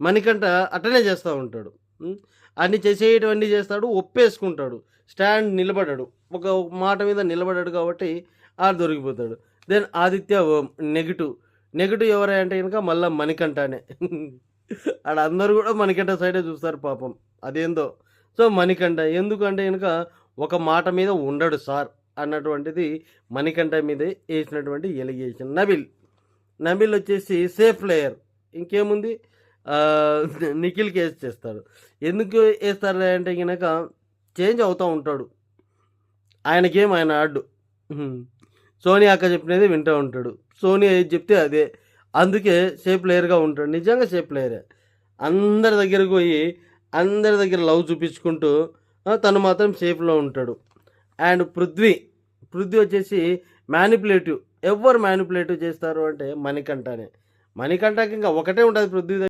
మణికంఠ అట్టనే చేస్తూ ఉంటాడు. అన్ని చేసేటివన్నీ చేస్తాడు, ఒప్పేసుకుంటాడు. స్టాండ్ నిలబడడు. ఒక మాట మీద నిలబడడు కాబట్టి దొరికిపోతాడు. దెన్ ఆదిత్య ఓం నెగెటివ్. నెగెటివ్ ఎవరా అంటే గనక మళ్ళా మణికంఠనే. ఆడ అందరూ కూడా మణికంఠ సైడే చూస్తారు పాపం. అదేందో. సో, మణికంఠ ఎందుకంటే గనక ఒక మాట మీద ఉండడు సార్ అన్నటువంటిది మణికంఠ మీద ఏసినటువంటి ఎలిగేషన్. నబిల్. నబిల్ వచ్చేసి సేఫ్ ప్లేయర్. ఇంకేముంది నిఖిల్‌కి ఏసి చేస్తాడు. ఎందుకు ఏస్తారు అంటే గనక చేంజ్ అవుతా ఉంటాడు. ఆయన గేమ్ ఆయన ఆడడు. సోనియా అక్క చెప్పినది వింటూ ఉంటాడు. సోనియా ఏది చెప్తే అదే. అందుకే సేఫ్ ప్లేయర్‌గా ఉంటాడు. నిజంగా సేఫ్ ప్లేయరే. అందరి దగ్గరికి పోయి అందరి దగ్గర లవ్ చూపించుకుంటూ తను మాత్రం సేఫ్‌లో ఉంటాడు. అండ్ పృథ్వీ వచ్చేసి మ్యానిపులేటివ్. ఎవరు మ్యానిపులేటివ్ చేస్తారు అంటే మణికంఠనే. మణికంఠకి ఇంకా ఒకటే ఉంటుంది పృథ్వీ